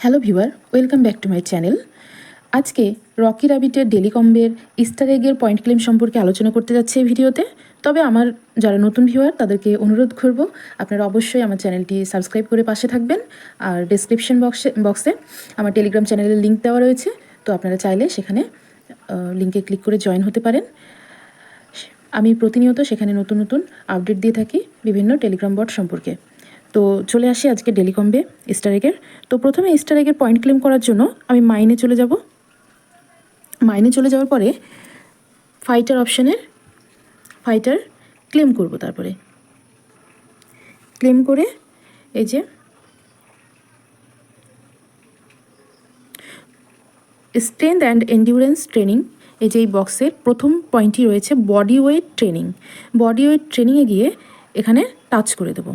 Hello viewer, welcome back to my channel. আজকে Rocky রাবিটের daily কম্বের ইস্টার এগের পয়েন্ট ক্লেম সম্পর্কে আলোচনা করতে যাচ্ছে এই ভিডিওতে। তবে আমার যারা নতুন ভিউয়ার তাদেরকে অনুরোধ করব আপনারা অবশ্যই আমার চ্যানেলটি সাবস্ক্রাইব করে পাশে থাকবেন। আর ডেসক্রিপশন বক্সে আমার টেলিগ্রাম চ্যানেলের লিঙ্ক দেওয়া রয়েছে, তো আপনারা চাইলে সেখানে লিঙ্কে ক্লিক করে জয়েন হতে পারেন। আমি প্রতিনিয়ত সেখানে নতুন নতুন আপডেট দিয়ে থাকি বিভিন্ন টেলিগ্রাম বট সম্পর্কে। তো চলে আসি আজকে ডেলি কম্বে ইস্টার এগের। তো প্রথমে ইস্টার এগের পয়েন্ট ক্লেম করার জন্য আমি মাইনে চলে যাব। মাইনে চলে যাওয়ার পরে ফাইটার অপশানের ফাইটার ক্লেম করব। তারপরে ক্লেম করে এই যে স্ট্রেংথ অ্যান্ড এন্ডিউরেন্স ট্রেনিং, এই যে এই বক্সের প্রথম পয়েন্টটি রয়েছে body weight training. Body weight ট্রেনিংয়ে গিয়ে এখানে টাচ করে দেব।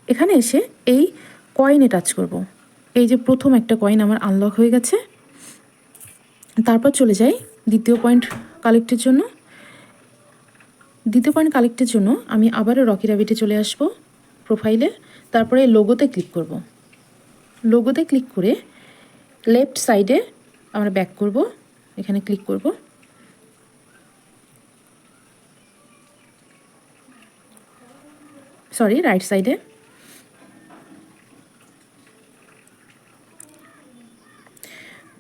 এখানে এসে এই কয়েনে টাচ করব। এই যে প্রথম একটা কয়েন আমার আনলক হয়ে গেছে। তারপর চলে যাই দ্বিতীয় পয়েন্ট কালেক্টের জন্য। দ্বিতীয় পয়েন্ট কালেক্টের জন্য আমি আবারও রকি রাবিটে চলে আসব প্রোফাইলে। তারপরে লোগোতে ক্লিক করব। লোগোতে ক্লিক করে লেফট সাইডে আমরা ব্যাক করব, এখানে ক্লিক করব। সরি, রাইট সাইডে।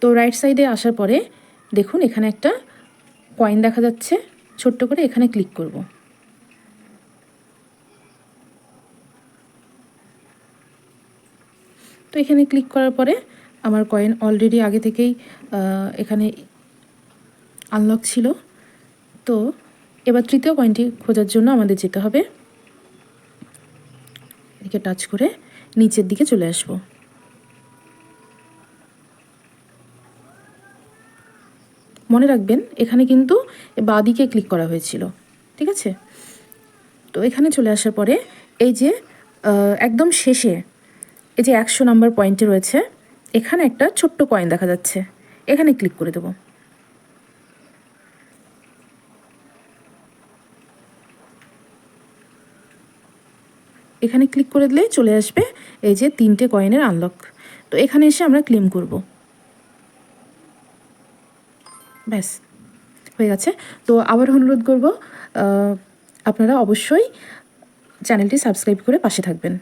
তো রাইট সাইডে আসার পরে দেখুন এখানে একটা কয়েন দেখা যাচ্ছে ছোট্ট করে, এখানে ক্লিক করব। তো এখানে ক্লিক করার পরে আমার কয়েন অলরেডি আগে থেকেই এখানে আনলক ছিল। তো এবার তৃতীয় কয়েনটি খোঁজার জন্য আমাদের যেতে হবে, এদিকে টাচ করে নিচের দিকে চলে আসব। মনে রাখবেন এখানে কিন্তু বাঁ দিকে ক্লিক করা হয়েছিল, ঠিক আছে? তো এখানে চলে আসার পরে এই যে একদম শেষে এই যে 100 নাম্বার পয়েন্টে রয়েছে, এখানে একটা ছোট্ট কয়েন দেখা যাচ্ছে, এখানে ক্লিক করে দেব। এখানে ক্লিক করে দিলেই চলে আসবে এই যে 3টে কয়েনের আনলক। তো এখানে এসে আমরা ক্লেম করব। ব্যাস হয়ে গেছে। তো আবার অনুরোধ করব আপনারা অবশ্যই চ্যানেলটি সাবস্ক্রাইব করে পাশে থাকবেন।